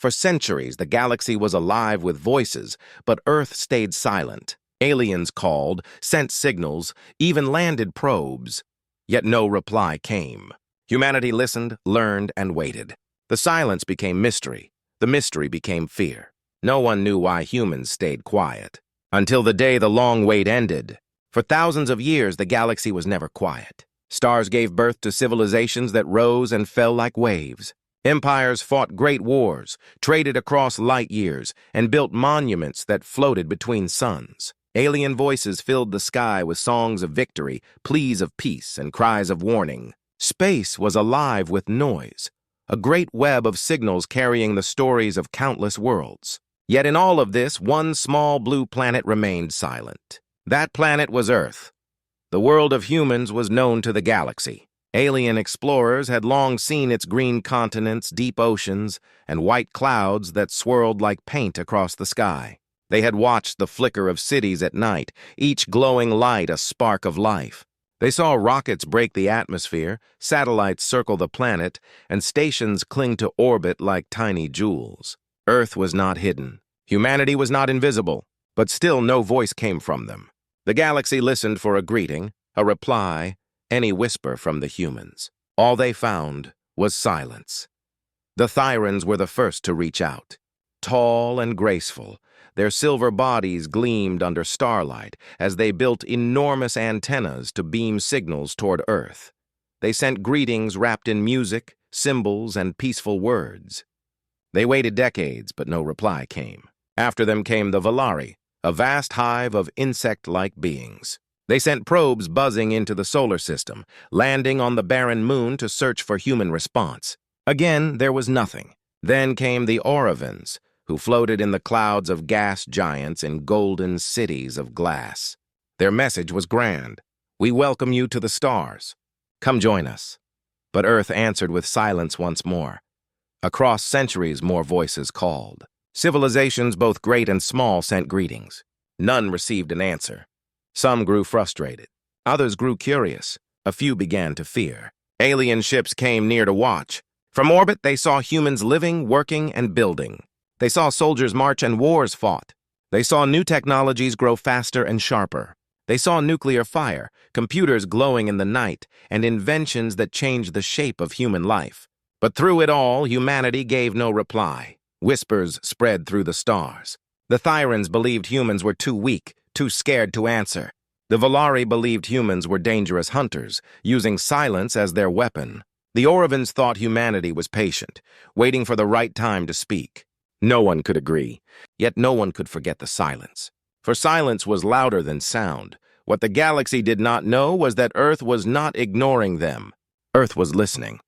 For centuries, the galaxy was alive with voices, but Earth stayed silent. Aliens called, sent signals, even landed probes. Yet no reply came. Humanity listened, learned, and waited. The silence became mystery. The mystery became fear. No one knew why humans stayed quiet. Until the day the long wait ended. For thousands of years, the galaxy was never quiet. Stars gave birth to civilizations that rose and fell like waves. Empires fought great wars, traded across light years, and built monuments that floated between suns. Alien voices filled the sky with songs of victory, pleas of peace, and cries of warning. Space was alive with noise, a great web of signals carrying the stories of countless worlds. Yet in all of this, one small blue planet remained silent. That planet was Earth. The world of humans was known to the galaxy. Alien explorers had long seen its green continents, deep oceans, and white clouds that swirled like paint across the sky. They had watched the flicker of cities at night, each glowing light a spark of life. They saw rockets break the atmosphere, satellites circle the planet, and stations cling to orbit like tiny jewels. Earth was not hidden. Humanity was not invisible, but still no voice came from them. The galaxy listened for a greeting, a reply, any whisper from the humans. All they found was silence. The Thyrans were the first to reach out. Tall and graceful, their silver bodies gleamed under starlight as they built enormous antennas to beam signals toward Earth. They sent greetings wrapped in music, symbols, and peaceful words. They waited decades, but no reply came. After them came the Valari, a vast hive of insect-like beings. They sent probes buzzing into the solar system, landing on the barren moon to search for human response. Again, there was nothing. Then came the Orovans, who floated in the clouds of gas giants in golden cities of glass. Their message was grand. We welcome you to the stars. Come join us. But Earth answered with silence once more. Across centuries, more voices called. Civilizations both great and small sent greetings. None received an answer. Some grew frustrated. Others grew curious. A few began to fear. Alien ships came near to watch. From orbit, they saw humans living, working, and building. They saw soldiers march and wars fought. They saw new technologies grow faster and sharper. They saw nuclear fire, computers glowing in the night, and inventions that changed the shape of human life. But through it all, humanity gave no reply. Whispers spread through the stars. The Thyrans believed humans were too weak, too scared to answer. The Valari believed humans were dangerous hunters, using silence as their weapon. The Orovans thought humanity was patient, waiting for the right time to speak. No one could agree, yet no one could forget the silence. For silence was louder than sound. What the galaxy did not know was that Earth was not ignoring them. Earth was listening.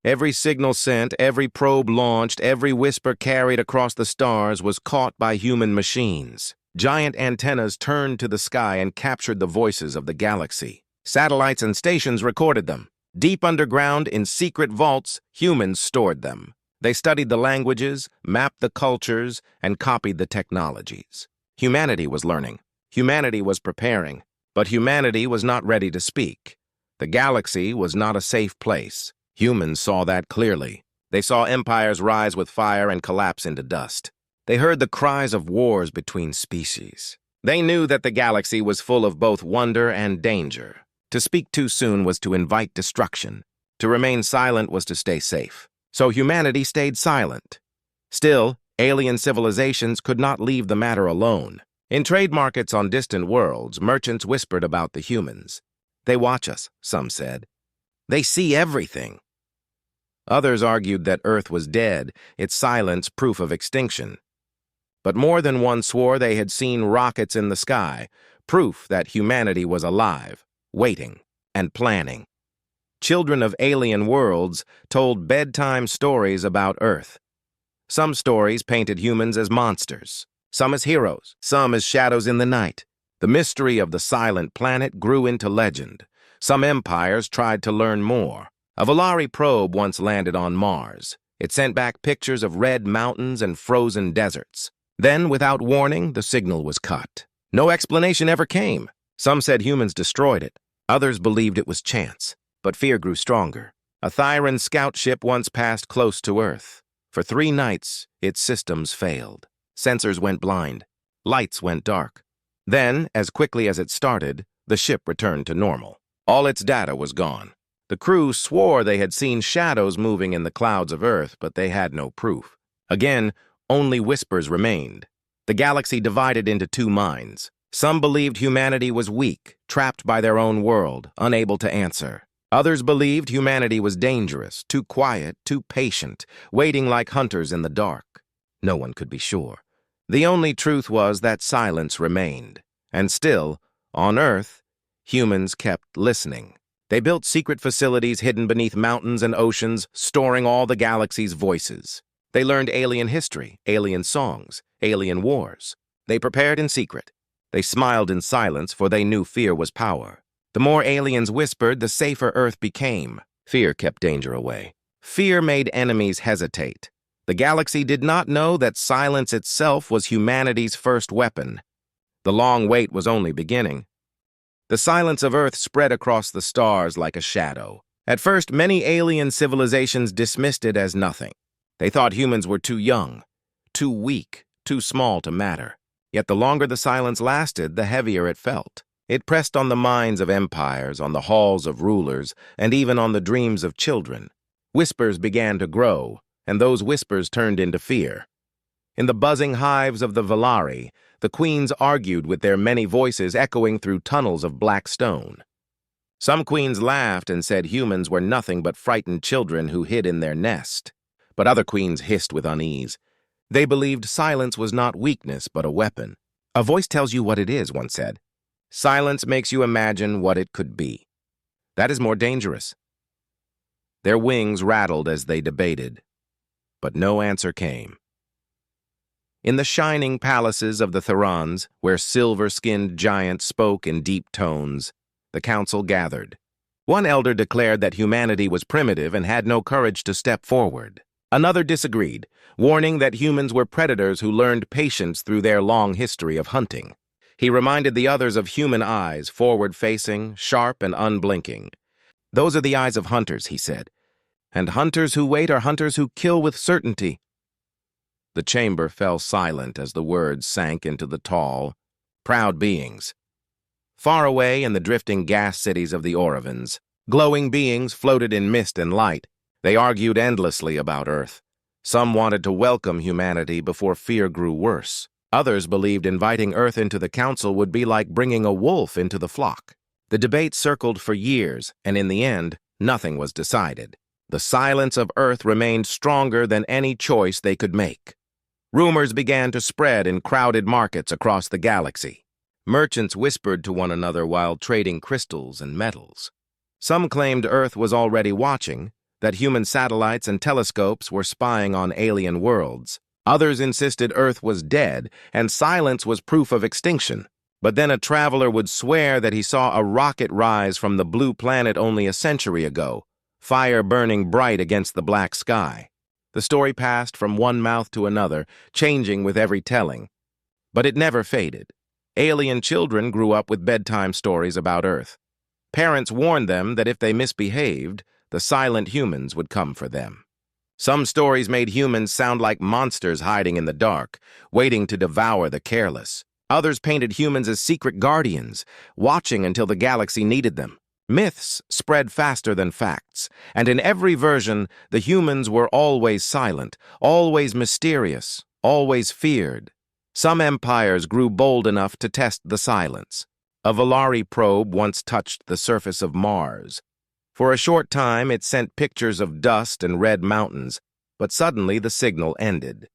Every signal sent, every probe launched, every whisper carried across the stars was caught by human machines. Giant antennas turned to the sky and captured the voices of the galaxy. Satellites and stations recorded them. Deep underground, in secret vaults, humans stored them. They studied the languages, mapped the cultures, and copied the technologies. Humanity was learning. Humanity was preparing. But humanity was not ready to speak. The galaxy was not a safe place. Humans saw that clearly. They saw empires rise with fire and collapse into dust. They heard the cries of wars between species. They knew that the galaxy was full of both wonder and danger. To speak too soon was to invite destruction. To remain silent was to stay safe. So humanity stayed silent. Still, alien civilizations could not leave the matter alone. In trade markets on distant worlds, merchants whispered about the humans. They watch us, some said. They see everything. Others argued that Earth was dead, its silence proof of extinction. But more than one swore they had seen rockets in the sky, proof that humanity was alive, waiting, and planning. Children of alien worlds told bedtime stories about Earth. Some stories painted humans as monsters, some as heroes, some as shadows in the night. The mystery of the silent planet grew into legend. Some empires tried to learn more. A Valari probe once landed on Mars. It sent back pictures of red mountains and frozen deserts. Then, without warning, the signal was cut. No explanation ever came. Some said humans destroyed it. Others believed it was chance. But fear grew stronger. A Thyran scout ship once passed close to Earth. For 3 nights, its systems failed. Sensors went blind. Lights went dark. Then, as quickly as it started, the ship returned to normal. All its data was gone. The crew swore they had seen shadows moving in the clouds of Earth, but they had no proof. Again, only whispers remained. The galaxy divided into 2 minds. Some believed humanity was weak, trapped by their own world, unable to answer. Others believed humanity was dangerous, too quiet, too patient, waiting like hunters in the dark. No one could be sure. The only truth was that silence remained. And still, on Earth, humans kept listening. They built secret facilities hidden beneath mountains and oceans, storing all the galaxy's voices. They learned alien history, alien songs, alien wars. They prepared in secret. They smiled in silence, for they knew fear was power. The more aliens whispered, the safer Earth became. Fear kept danger away. Fear made enemies hesitate. The galaxy did not know that silence itself was humanity's first weapon. The long wait was only beginning. The silence of Earth spread across the stars like a shadow. At first, many alien civilizations dismissed it as nothing. They thought humans were too young, too weak, too small to matter. Yet the longer the silence lasted, the heavier it felt. It pressed on the minds of empires, on the halls of rulers, and even on the dreams of children. Whispers began to grow, and those whispers turned into fear. In the buzzing hives of the Valari, the queens argued with their many voices echoing through tunnels of black stone. Some queens laughed and said humans were nothing but frightened children who hid in their nest. But other queens hissed with unease. They believed silence was not weakness, but a weapon. A voice tells you what it is, one said. Silence makes you imagine what it could be. That is more dangerous. Their wings rattled as they debated, but no answer came. In the shining palaces of the Therons, where silver-skinned giants spoke in deep tones, the council gathered. One elder declared that humanity was primitive and had no courage to step forward. Another disagreed, warning that humans were predators who learned patience through their long history of hunting. He reminded the others of human eyes, forward-facing, sharp and unblinking. Those are the eyes of hunters, he said. And hunters who wait are hunters who kill with certainty. The chamber fell silent as the words sank into the tall, proud beings. Far away in the drifting gas cities of the Orovins, glowing beings floated in mist and light. They argued endlessly about Earth. Some wanted to welcome humanity before fear grew worse. Others believed inviting Earth into the council would be like bringing a wolf into the flock. The debate circled for years, and in the end, nothing was decided. The silence of Earth remained stronger than any choice they could make. Rumors began to spread in crowded markets across the galaxy. Merchants whispered to one another while trading crystals and metals. Some claimed Earth was already watching, that human satellites and telescopes were spying on alien worlds. Others insisted Earth was dead, and silence was proof of extinction. But then a traveler would swear that he saw a rocket rise from the blue planet only a century ago, fire burning bright against the black sky. The story passed from one mouth to another, changing with every telling. But it never faded. Alien children grew up with bedtime stories about Earth. Parents warned them that if they misbehaved, the silent humans would come for them. Some stories made humans sound like monsters hiding in the dark, waiting to devour the careless. Others painted humans as secret guardians, watching until the galaxy needed them. Myths spread faster than facts, and in every version, the humans were always silent, always mysterious, always feared. Some empires grew bold enough to test the silence. A Valari probe once touched the surface of Mars. For a short time, it sent pictures of dust and red mountains, but suddenly the signal ended.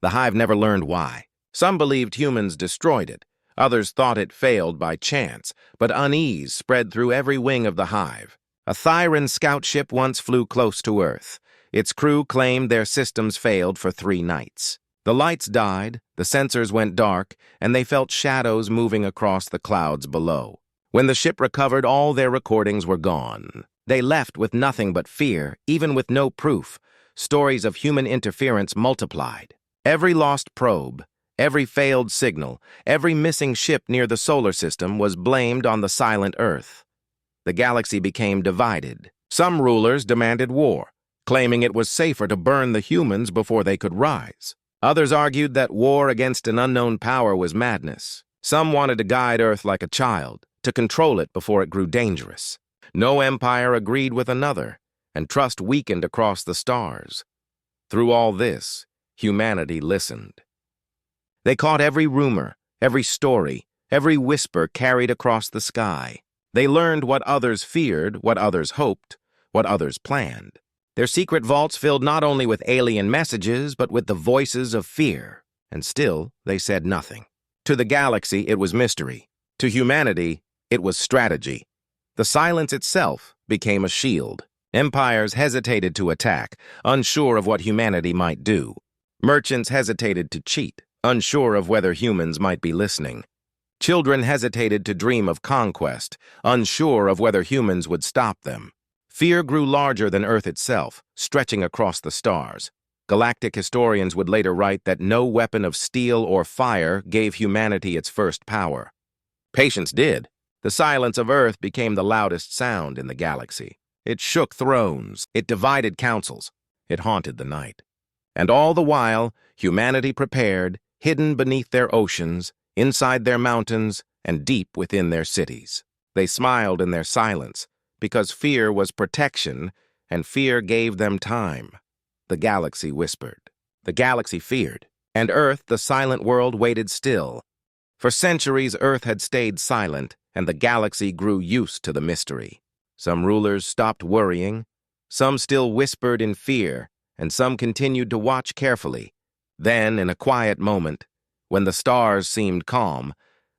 The hive never learned why. Some believed humans destroyed it. Others thought it failed by chance, but unease spread through every wing of the hive. A Thyran scout ship once flew close to Earth. Its crew claimed their systems failed for 3 nights. The lights died, the sensors went dark, and they felt shadows moving across the clouds below. When the ship recovered, all their recordings were gone. They left with nothing but fear, even with no proof. Stories of human interference multiplied. Every lost probe, every failed signal, every missing ship near the solar system was blamed on the silent Earth. The galaxy became divided. Some rulers demanded war, claiming it was safer to burn the humans before they could rise. Others argued that war against an unknown power was madness. Some wanted to guide Earth like a child, to control it before it grew dangerous. No empire agreed with another, and trust weakened across the stars. Through all this, humanity listened. They caught every rumor, every story, every whisper carried across the sky. They learned what others feared, what others hoped, what others planned. Their secret vaults filled not only with alien messages, but with the voices of fear. And still, they said nothing. To the galaxy, it was mystery. To humanity, it was strategy. The silence itself became a shield. Empires hesitated to attack, unsure of what humanity might do. Merchants hesitated to cheat, unsure of whether humans might be listening. Children hesitated to dream of conquest, unsure of whether humans would stop them. Fear grew larger than Earth itself, stretching across the stars. Galactic historians would later write that no weapon of steel or fire gave humanity its first power. Patience did. The silence of Earth became the loudest sound in the galaxy. It shook thrones, it divided councils, it haunted the night. And all the while, humanity prepared, hidden beneath their oceans, inside their mountains, and deep within their cities. They smiled in their silence, because fear was protection, and fear gave them time. The galaxy whispered. The galaxy feared, and Earth, the silent world, waited still. For centuries, Earth had stayed silent, and the galaxy grew used to the mystery. Some rulers stopped worrying, some still whispered in fear, and some continued to watch carefully. Then, in a quiet moment, when the stars seemed calm,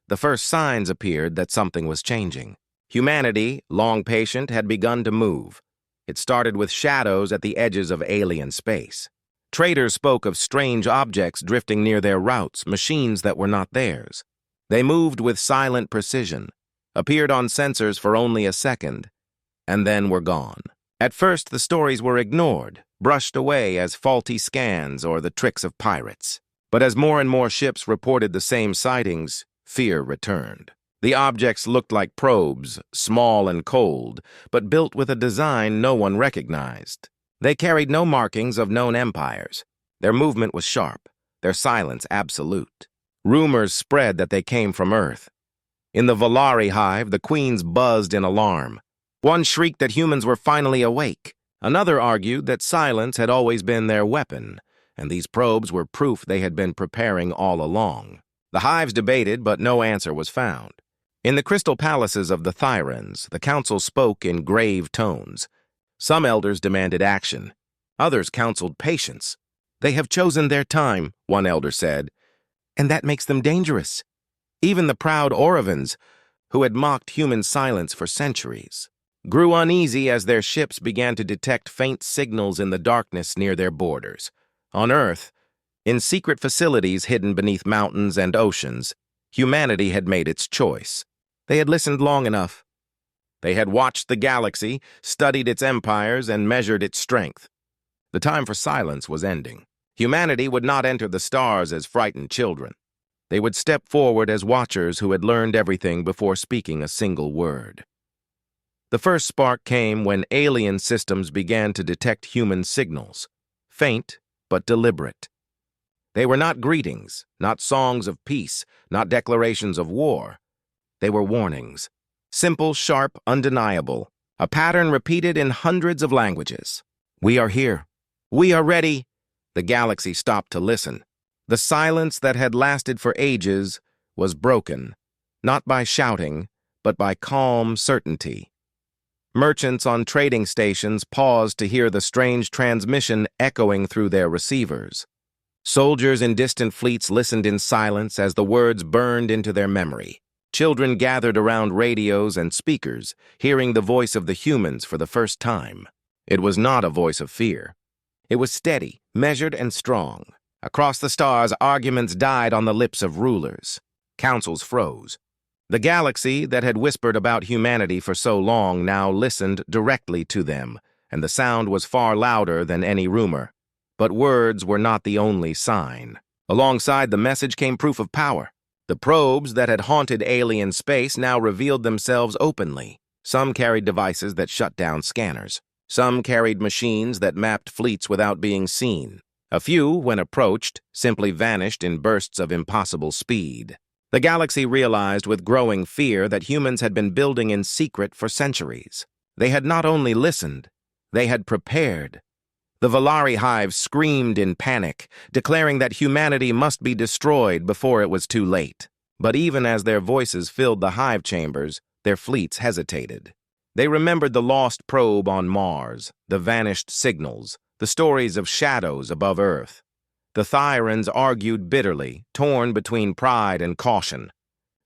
the first signs appeared that something was changing. Humanity, long patient, had begun to move. It started with shadows at the edges of alien space. Traders spoke of strange objects drifting near their routes, machines that were not theirs. They moved with silent precision, appeared on sensors for only a second, and then were gone. At first, the stories were ignored, brushed away as faulty scans or the tricks of pirates. But as more and more ships reported the same sightings, fear returned. The objects looked like probes, small and cold, but built with a design no one recognized. They carried no markings of known empires. Their movement was sharp, their silence absolute. Rumors spread that they came from Earth. In the Valari hive, the queens buzzed in alarm. One shrieked that humans were finally awake. Another argued that silence had always been their weapon, and these probes were proof they had been preparing all along. The hives debated, but no answer was found. In the crystal palaces of the Thyrans, the council spoke in grave tones. Some elders demanded action. Others counseled patience. "They have chosen their time," one elder said, "and that makes them dangerous." Even the proud Orovans, who had mocked human silence for centuries, grew uneasy as their ships began to detect faint signals in the darkness near their borders. On Earth, in secret facilities hidden beneath mountains and oceans, humanity had made its choice. They had listened long enough. They had watched the galaxy, studied its empires, and measured its strength. The time for silence was ending. Humanity would not enter the stars as frightened children. They would step forward as watchers who had learned everything before speaking a single word. The first spark came when alien systems began to detect human signals, faint but deliberate. They were not greetings, not songs of peace, not declarations of war. They were warnings. Simple, sharp, undeniable. A pattern repeated in hundreds of languages. "We are here. We are ready." The galaxy stopped to listen. The silence that had lasted for ages was broken, not by shouting, but by calm certainty. Merchants on trading stations paused to hear the strange transmission echoing through their receivers. Soldiers in distant fleets listened in silence as the words burned into their memory. Children gathered around radios and speakers, hearing the voice of the humans for the first time. It was not a voice of fear. It was steady, measured, and strong. Across the stars, arguments died on the lips of rulers. Councils froze. The galaxy that had whispered about humanity for so long now listened directly to them, and the sound was far louder than any rumor. But words were not the only sign. Alongside the message came proof of power. The probes that had haunted alien space now revealed themselves openly. Some carried devices that shut down scanners. Some carried machines that mapped fleets without being seen. A few, when approached, simply vanished in bursts of impossible speed. The galaxy realized with growing fear that humans had been building in secret for centuries. They had not only listened, they had prepared. The Valari hive screamed in panic, declaring that humanity must be destroyed before it was too late. But even as their voices filled the hive chambers, their fleets hesitated. They remembered the lost probe on Mars, the vanished signals, the stories of shadows above Earth. The Thyrans argued bitterly, torn between pride and caution.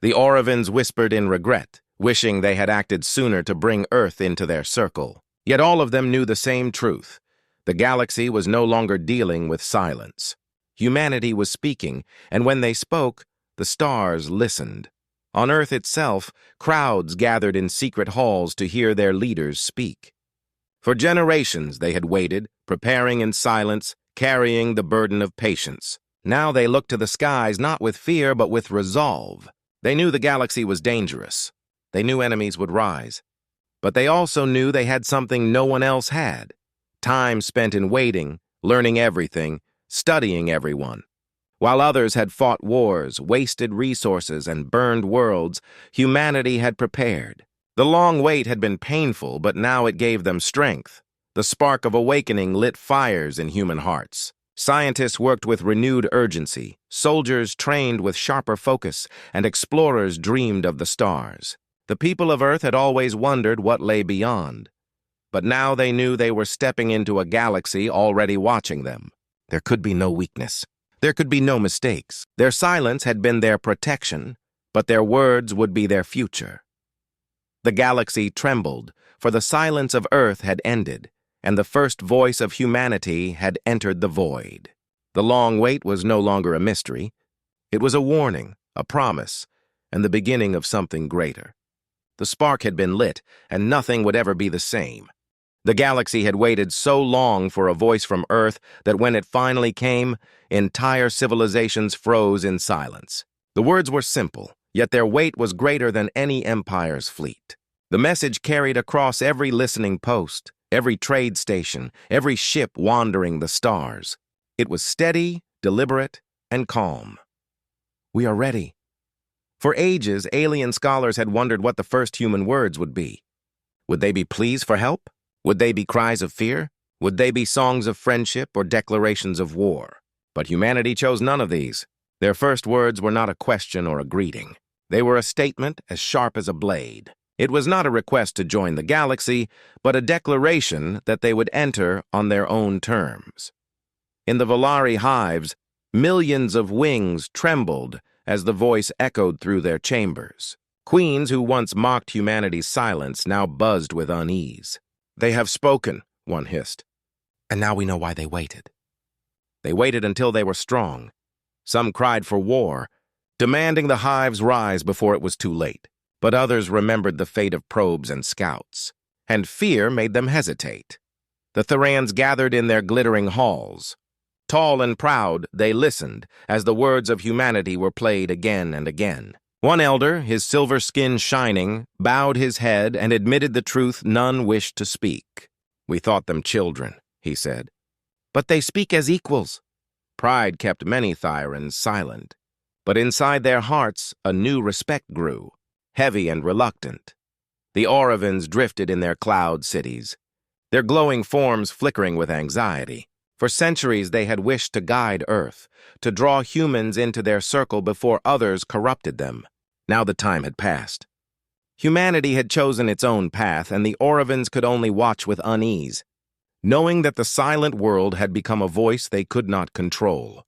The Orovins whispered in regret, wishing they had acted sooner to bring Earth into their circle. Yet all of them knew the same truth. The galaxy was no longer dealing with silence. Humanity was speaking, and when they spoke, the stars listened. On Earth itself, crowds gathered in secret halls to hear their leaders speak. For generations they had waited, preparing in silence, carrying the burden of patience. Now they looked to the skies not with fear but with resolve. They knew the galaxy was dangerous. They knew enemies would rise. But they also knew they had something no one else had. Time spent in waiting, learning everything, studying everyone. While others had fought wars, wasted resources, and burned worlds, humanity had prepared. The long wait had been painful, but now it gave them strength. The spark of awakening lit fires in human hearts. Scientists worked with renewed urgency, soldiers trained with sharper focus, and explorers dreamed of the stars. The people of Earth had always wondered what lay beyond. But now they knew they were stepping into a galaxy already watching them. There could be no weakness. There could be no mistakes. Their silence had been their protection, but their words would be their future. The galaxy trembled, for the silence of Earth had ended, and the first voice of humanity had entered the void. The long wait was no longer a mystery. It was a warning, a promise, and the beginning of something greater. The spark had been lit, and nothing would ever be the same. The galaxy had waited so long for a voice from Earth that when it finally came, entire civilizations froze in silence. The words were simple, yet their weight was greater than any empire's fleet. The message carried across every listening post, every trade station, every ship wandering the stars. It was steady, deliberate, and calm. We are ready. For ages, alien scholars had wondered what the first human words would be. Would they be pleas for help? Would they be cries of fear? Would they be songs of friendship or declarations of war? But humanity chose none of these. Their first words were not a question or a greeting. They were a statement as sharp as a blade. It was not a request to join the galaxy, but a declaration that they would enter on their own terms. In the Valari hives, millions of wings trembled as the voice echoed through their chambers. Queens who once mocked humanity's silence now buzzed with unease. "They have spoken," one hissed. "And now we know why they waited." They waited until they were strong. Some cried for war, demanding the hive's rise before it was too late. But others remembered the fate of probes and scouts, and fear made them hesitate. The Thyrans gathered in their glittering halls. Tall and proud, they listened as the words of humanity were played again and again. One elder, his silver skin shining, bowed his head and admitted the truth none wished to speak. "We thought them children," he said. "But they speak as equals." Pride kept many Thyrans silent. But inside their hearts, a new respect grew, heavy and reluctant. The Orovins drifted in their cloud cities, their glowing forms flickering with anxiety. For centuries they had wished to guide Earth, to draw humans into their circle before others corrupted them. Now the time had passed. Humanity had chosen its own path, and the Orovins could only watch with unease, knowing that the silent world had become a voice they could not control.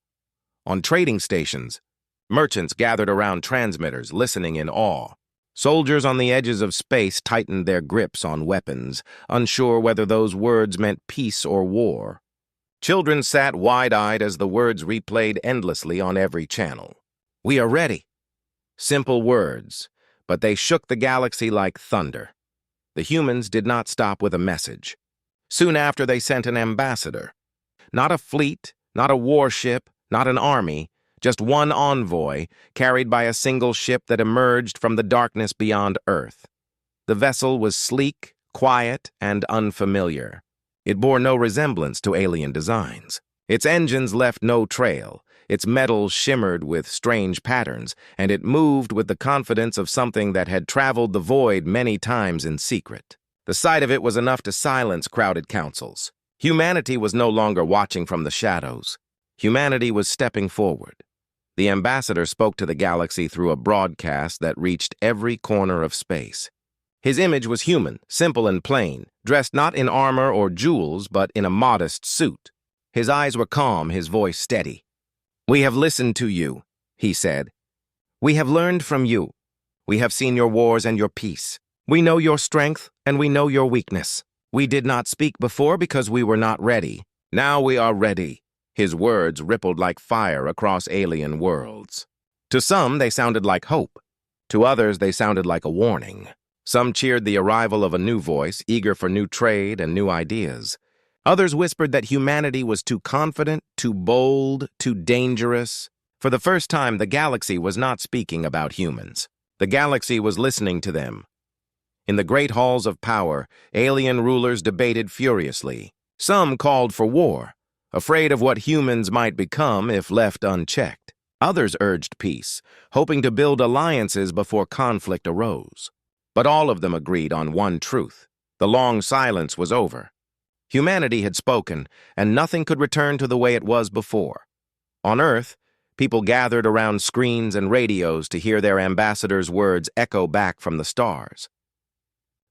On trading stations, merchants gathered around transmitters, listening in awe. Soldiers on the edges of space tightened their grips on weapons, unsure whether those words meant peace or war. Children sat wide-eyed as the words replayed endlessly on every channel. "We are ready." Simple words, but they shook the galaxy like thunder. The humans did not stop with a message. Soon after, they sent an ambassador. Not a fleet, not a warship, not an army, just one envoy, carried by a single ship that emerged from the darkness beyond Earth. The vessel was sleek, quiet, and unfamiliar. It bore no resemblance to alien designs. Its engines left no trail, its metal shimmered with strange patterns, and it moved with the confidence of something that had traveled the void many times in secret. The sight of it was enough to silence crowded councils. Humanity was no longer watching from the shadows. Humanity was stepping forward. The ambassador spoke to the galaxy through a broadcast that reached every corner of space. His image was human, simple and plain, dressed not in armor or jewels, but in a modest suit. His eyes were calm, his voice steady. "We have listened to you," he said. "We have learned from you. We have seen your wars and your peace. We know your strength, and we know your weakness. We did not speak before because we were not ready. Now we are ready." His words rippled like fire across alien worlds. To some, they sounded like hope. To others, they sounded like a warning. Some cheered the arrival of a new voice, eager for new trade and new ideas. Others whispered that humanity was too confident, too bold, too dangerous. For the first time, the galaxy was not speaking about humans. The galaxy was listening to them. In the great halls of power, alien rulers debated furiously. Some called for war, afraid of what humans might become if left unchecked. Others urged peace, hoping to build alliances before conflict arose. But all of them agreed on one truth. The long silence was over. Humanity had spoken, and nothing could return to the way it was before. On Earth, people gathered around screens and radios to hear their ambassadors' words echo back from the stars.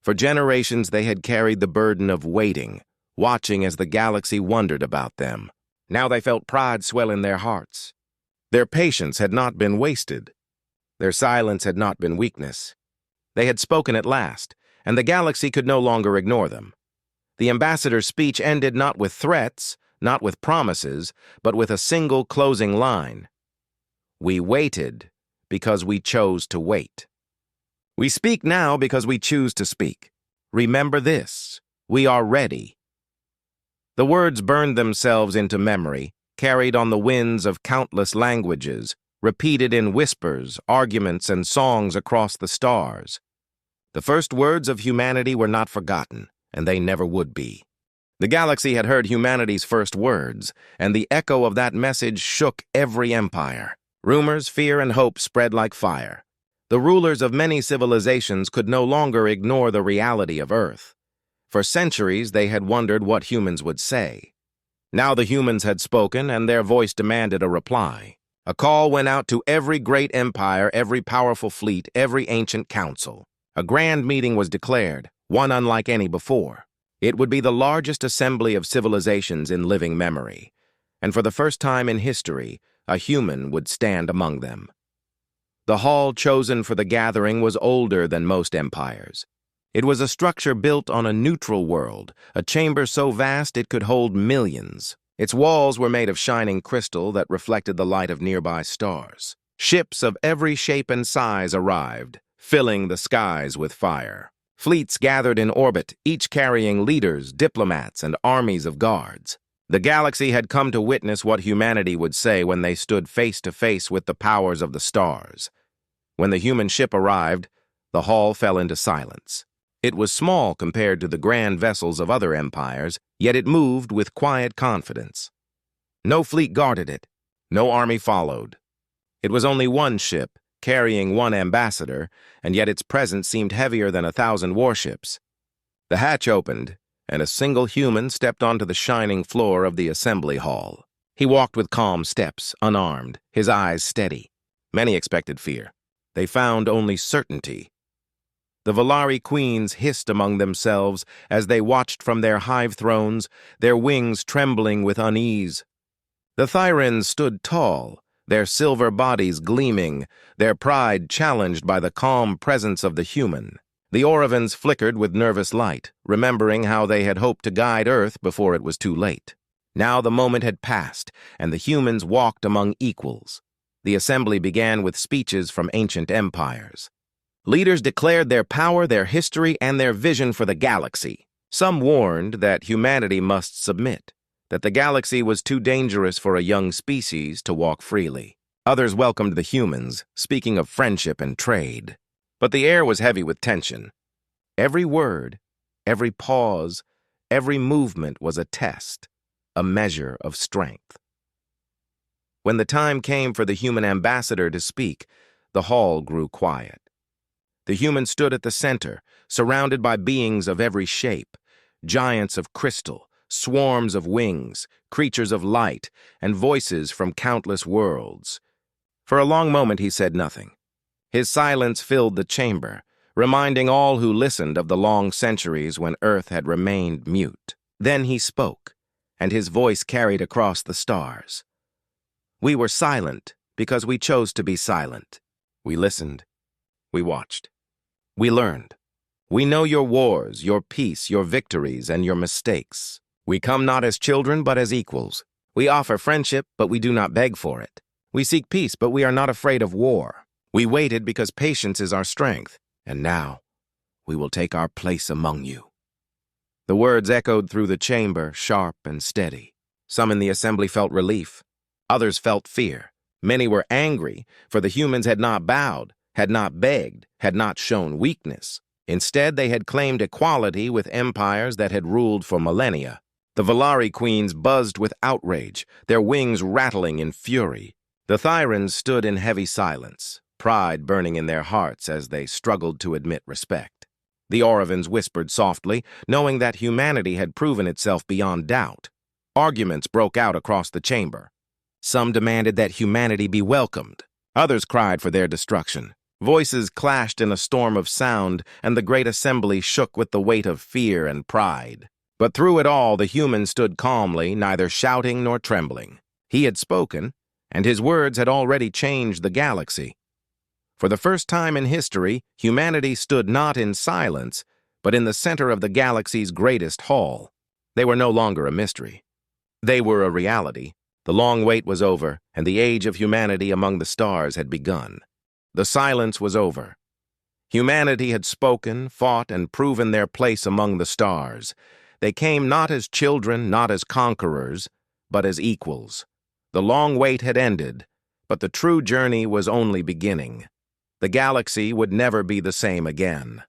For generations, they had carried the burden of waiting, watching as the galaxy wondered about them. Now they felt pride swell in their hearts. Their patience had not been wasted. Their silence had not been weakness. They had spoken at last, and the galaxy could no longer ignore them. The ambassador's speech ended not with threats, not with promises, but with a single closing line. "We waited because we chose to wait. We speak now because we choose to speak. Remember this, we are ready." The words burned themselves into memory, carried on the winds of countless languages, repeated in whispers, arguments, and songs across the stars. The first words of humanity were not forgotten, and they never would be. The galaxy had heard humanity's first words, and the echo of that message shook every empire. Rumors, fear, and hope spread like fire. The rulers of many civilizations could no longer ignore the reality of Earth. For centuries, they had wondered what humans would say. Now the humans had spoken, and their voice demanded a reply. A call went out to every great empire, every powerful fleet, every ancient council. A grand meeting was declared, one unlike any before. It would be the largest assembly of civilizations in living memory, and for the first time in history, a human would stand among them. The hall chosen for the gathering was older than most empires. It was a structure built on a neutral world, a chamber so vast it could hold millions. Its walls were made of shining crystal that reflected the light of nearby stars. Ships of every shape and size arrived, filling the skies with fire. Fleets gathered in orbit, each carrying leaders, diplomats, and armies of guards. The galaxy had come to witness what humanity would say when they stood face to face with the powers of the stars. When the human ship arrived, the hall fell into silence. It was small compared to the grand vessels of other empires, yet it moved with quiet confidence. No fleet guarded it. No army followed. It was only one ship, carrying one ambassador, and yet its presence seemed heavier than 1,000 warships. The hatch opened, and a single human stepped onto the shining floor of the assembly hall. He walked with calm steps, unarmed, his eyes steady. Many expected fear. They found only certainty. The Valari queens hissed among themselves as they watched from their hive thrones, their wings trembling with unease. The Thyrans stood tall, their silver bodies gleaming, their pride challenged by the calm presence of the human. The Orovans flickered with nervous light, remembering how they had hoped to guide Earth before it was too late. Now the moment had passed, and the humans walked among equals. The assembly began with speeches from ancient empires. Leaders declared their power, their history, and their vision for the galaxy. Some warned that humanity must submit, that the galaxy was too dangerous for a young species to walk freely. Others welcomed the humans, speaking of friendship and trade. But the air was heavy with tension. Every word, every pause, Every movement was a test, a measure of strength. When the time came for the human ambassador to speak, the hall grew quiet. The human stood at the center, surrounded by beings of every shape, giants of crystal, swarms of wings, creatures of light, and voices from countless worlds. For a long moment he said nothing. His silence filled the chamber, reminding all who listened of the long centuries when Earth had remained mute. Then he spoke, and his voice carried across the stars. We were silent because we chose to be silent. We listened. We watched. We learned. We know your wars, your peace, your victories, and your mistakes. We come not as children, but as equals. We offer friendship, but we do not beg for it. We seek peace, but we are not afraid of war. We waited because patience is our strength, and now we will take our place among you. The words echoed through the chamber, sharp and steady. Some in the assembly felt relief. Others felt fear. Many were angry, for the humans had not bowed, had not begged, had not shown weakness. Instead, they had claimed equality with empires that had ruled for millennia. The Valari queens buzzed with outrage, their wings rattling in fury. The Thyrans stood in heavy silence, pride burning in their hearts as they struggled to admit respect. The Orovans whispered softly, knowing that humanity had proven itself beyond doubt. Arguments broke out across the chamber. Some demanded that humanity be welcomed. Others cried for their destruction. Voices clashed in a storm of sound, and the great assembly shook with the weight of fear and pride. But through it all, the human stood calmly, neither shouting nor trembling. He had spoken, and his words had already changed the galaxy. For the first time in history, humanity stood not in silence, but in the center of the galaxy's greatest hall. They were no longer a mystery. They were a reality. The long wait was over, and the age of humanity among the stars had begun. The silence was over. Humanity had spoken, fought, and proven their place among the stars. They came not as children, not as conquerors, but as equals. The long wait had ended, but the true journey was only beginning. The galaxy would never be the same again.